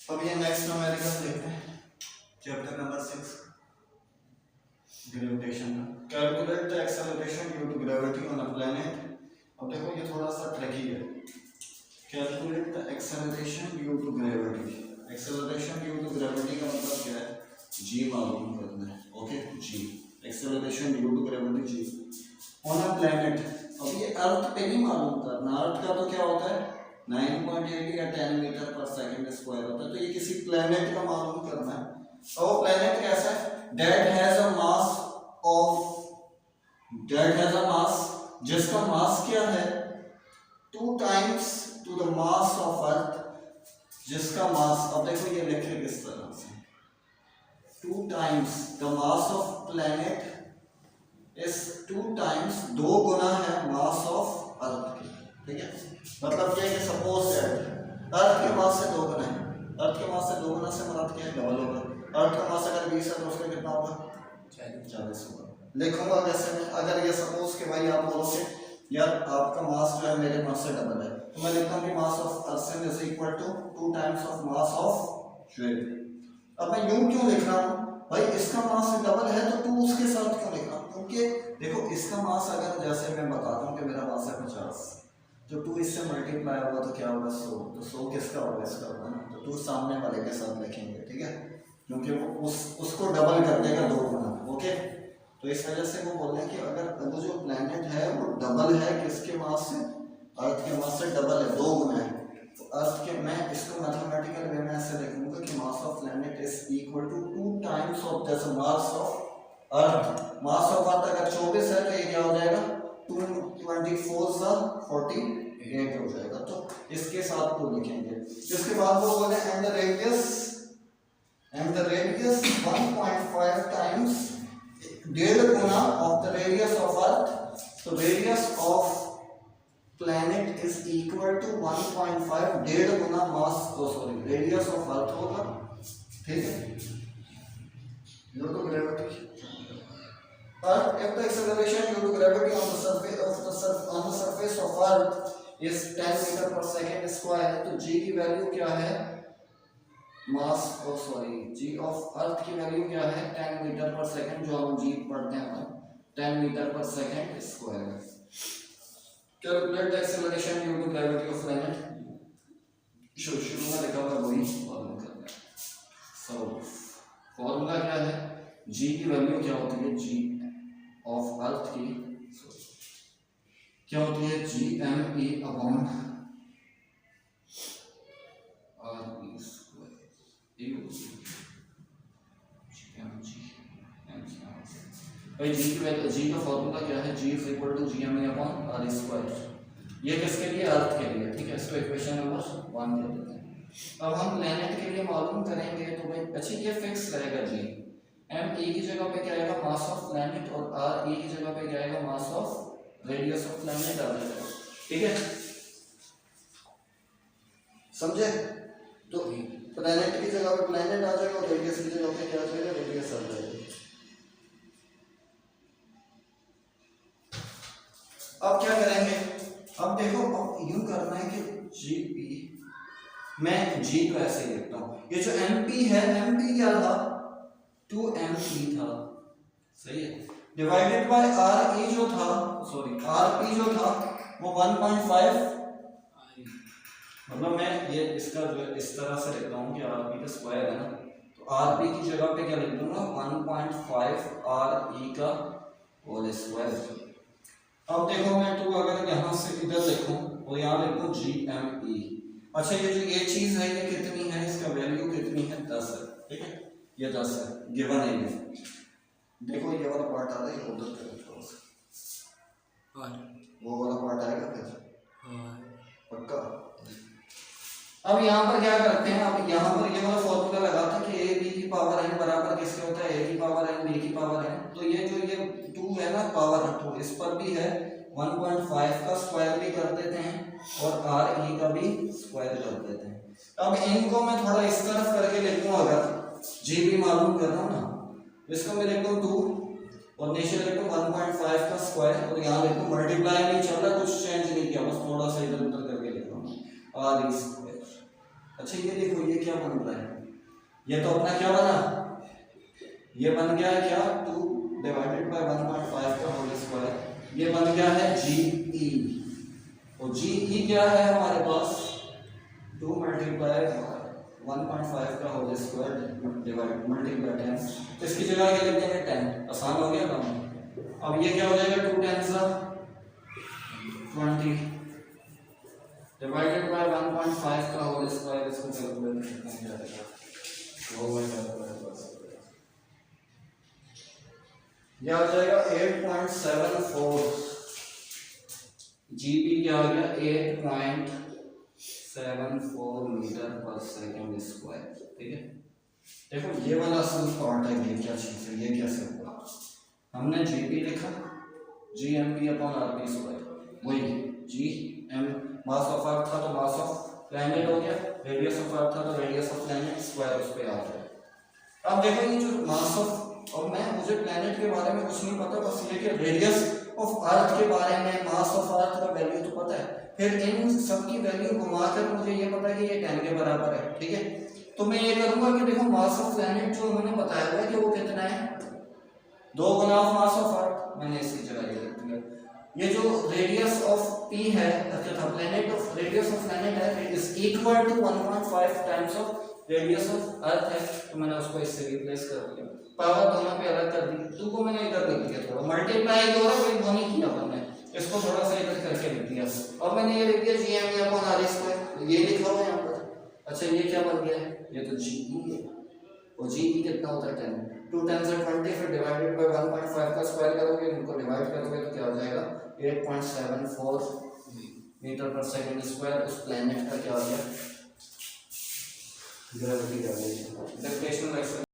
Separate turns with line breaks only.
अब ये next numerical देखते हैं, चैप्टर नंबर 6 ग्रेविटेशन का। Calculate the acceleration due to gravity on a planet. अब देखो ये थोड़ा सा ट्रिकी है। Calculate the acceleration due to gravity. Acceleration due to gravity का मतलब क्या है? जी मालूम करना है। Okay, g acceleration due to gravity g on a planet. अब ये अर्थ पे नहीं मालूम करना। अर्थ का तो क्या होता है 9.8 या 10 मीटर पर सेकंड स्क्वायर होता है। तो ये किसी प्लैनेट का मालूम करना है। और वो प्लैनेट कैसा है? दैट हैज अ मास जिसका मास क्या है 2 times to the mass of Earth. जिसका मास, अब देखो ये लिखे किस तरह से, 2 times the mass of planet is 2 times, 2 गुना है मास ऑफ अर्थ की। ठीक है, मतलब क्या है कि सपोज दैट अर्थ के मास से 2 गुना है। अर्थ के मास से 2 गुना से मुराद क्या है? डबल होगा। अर्थ का मास अगर 20 है तो उसका कितना होगा? 40 होगा। लिखूंगा वैसे में, अगर ये सपोज कि भाई आप बोलोगे यार आपका मास जो है मेरे मास से डबल है, तो मैं लिखता हूँ कि mass of Earth is equal to 2 times of mass of jewellery. अब मैं यूं क्यों लिख रहा हूँ भाई? इसका मास डबल है तो 2 उसके साथ क्यों लिख रहा हूँ? क्योंकि देखो इसका मास अगर जैसे मैं बताता हूँ कि मेरा मास है 50, तो 2 इससे मल्टीप्लाई होगा तो क्या होगा 100। तो 100 किसका होगा? इसका होगा ना। तो 2 सामने वाले के साथ लिखेंगे, ठीक है, क्योंकि वो उसको डबल कर देगा 2 गुना। ओके, तो इस वजह से वो बोल रहे हैं कि अगर वो जो प्लैनेट है वो डबल है किसके मास से? अर्थ के मास से डबल है, 2 गुना है। तो अर्थ के, मैं इसको मैथमेटिकल वे में ऐसे लिखूंगा कि mass of planet is equal to 2 times of the mass of Earth. Mass of Earth अगर 24 है तो ये क्या हो जाएगा? 224 सा 48 हो जाएगा। तो इसके साथ तो लिखेंगे। इसके बाद वो बोले एंड द रेडियस 1.5 टाइम्स, 1.5 गुना of the radius of earth. तो radius of planet is equal to 1.5, 1.5 गुना मास, रेडियस ऑफ अर्थ होगा। ठीक है, due to gravity Earth, if the acceleration due to gravity on the surface of Earth is 10 metre पर second square, तो g की value क्या है? g of earth की वैल्यू क्या है? 10 मीटर पर सेकेंड, जो हम g पढ़ते हैं 10 मीटर पर second square. Calculate the acceleration due to gravity of planet. शुरू में लिखा हुआ वही फॉर्मूला करना है। सो फॉर्मूला क्या है? g की वैल्यू क्या होती है? g ऑफ अर्थ की क्या होती है? GME upon RE square. भाई जी की वैल्यू, जी का फॉर्मूला क्या है? G is equal to GME upon RE square. ये किसके लिए? अर्थ के लिए। ठीक है, इसको इक्वेशन नंबर 1 दे देते हैं। अब हम प्लैनेट के लिए मालूम करेंगे तो भाई अच्छा ये फिक्स रहेगा जी। एम ए की जगह पे क्या आएगा? मास ऑफ प्लैनेट, और आर ए की जगह पे क्या आएगा? Mass of radius of planet आ जाएगा। ठीक है, समझे? तो प्लैनेट की जगह पे प्लैनेट आ जाएगा और रेडियस की जगह पे क्या आ जाएगा? रेडियस आ जाएगा। अब क्या करेंगे? अब देखो, अब यूं करना है कि जी पी, मैं जी तो ऐसे ही लिखता हूं, ये जो एम पी है, एम पी क्या था? 2mp था, सही है, डिवाइडेड बाय आर ई जो था, आर पी जो था वो 1.5, मतलब मैं ये इसका जो इस तरह से लिखता हूँ कि आर पी का स्क्वायर है ना, तो आर पी की जगह पे क्या लिख दूंगा? 1.5 आर ई का होल स्क्वायर। अब देखो मैं तो अगर यहाँ से इधर लिखूं और यहाँ लिखूं GME। अच्छा ये चीज है, ये कितनी है? इसका वैल्यू कितनी है? 10 है। ठीक है, ये 10 है, गिवन है ये। देखो ये वाला पार्ट आ रहा है, ये उधर करो थोड़ा सा, वो वाला पार्ट आएगा फिर पक्का। अब यहाँ पर क्या करते हैं? अब यहाँ पर ये वाला फॉर्मूला लगाते हैं कि a b की पावर n बराबर किसके होता है? a की पावर n b की पावर n। तो ये जो ये 2 है ना पावर 2, इस पर भी है 1.5 का स्क्वायर भी कर देते हैं और आर ई का भी स्क्वायर कर देते हैं। अब इनको मैं थोड़ा इस तरफ करके लिख दूं, अगर जी भी मालूम कर रहा हूँ ना, इसको मैं लिख दूं 2 और नीचे लिख दूं 1.5 का स्क्वायर, और यहाँ लिख दूं मल्टीप्लाई नहीं चल रहा, कुछ चेंज नहीं किया, बस थोड़ा सा इधर उधर करके लिख रहा हूँ आर ई स्क्वायर। अच्छा ये देखो ये क्या बन रहा है, ये तो अपना क्या बना, ये बन गया है क्या 2 डिवाइडेड बाय 1.5 का होल स्क्वायर, ये बन गया है GE। और GE क्या है हमारे पास 2 मल्टीप्लाई 1.5 का होल स्क्वायर डिवाइड मल्टीप्लाई 10, तो इसकी जगह क्या लिख देंगे 10, आसान हो गया काम। अब ये क्या हो जाएगा 2 10 20 डिवाइडेड बाय 1.5 का होल स्क्वायर, इसको कैलकुलेट करते हैं जाएगा ये आ जाएगा 8.74, GP क्या आ गया 8.74 मीटर पर सेकंड स्क्वायर। ठीक है, देखो ये वाला असल पार्ट है, ये क्या चीज है, ये कैसे होगा, हमने GP लिखा GMP अपॉन RP स्क्वायर, वही GM मास ऑफ अर्थ था तो मास ऑफ प्लैनेट हो गया, रेडियस ऑफ अर्थ था तो रेडियस ऑफ प्लैनेट स्क्वायर उस पे आ गया। अब देखो ये जो मास ऑफ, और मुझे प्लैनेट के बारे में कुछ नहीं पता, बस ये कि रेडियस ऑफ अर्थ के बारे में, मास ऑफ अर्थ का वैल्यू तो पता है, फिर इन सब की वैल्यू घुमाकर मुझे ये पता है कि ये 10 के बराबर है। ठीक है, तो मैं ये करूंगा कि देखो मास ऑफ प्लैनेट जो उन्होंने बताया हुआ है कि वो कितना है 2 गुना मास ऑफ अर्थ, मैंने इसकी जगह ये लिख दिया। ये जो रेडियस ऑफ P है अर्थात planet of radius of planet है is equal to 1.5 times of radius of earth है, तो मैंने उसको इससे रिप्लेस कर दिया, पावर दोनों पे अलग कर दी, 2 को मैंने इधर लिख दिया, थोड़ा मल्टीप्लाई हो रहा है कोई नहीं किया हमने, इसको थोड़ा सा इधर करके लिख दिया। और मैंने ये लिख दिया GME अपॉन R स्क्वायर, ये लिखा हुआ है यहाँ पर। अच्छा ये क्या बन गया है, ये तो GE है, और GE कितना होता है 10, 2 10 से 20, फिर डिवाइडेड बाय 1.5 का स्क्वायर करोगे, इनको डिवाइड करोगे तो क्या हो जाएगा 8.74 मीटर पर सेकंड स्क्वायर। उस प्लैनेट का क्या हो गया ग्रेविटी का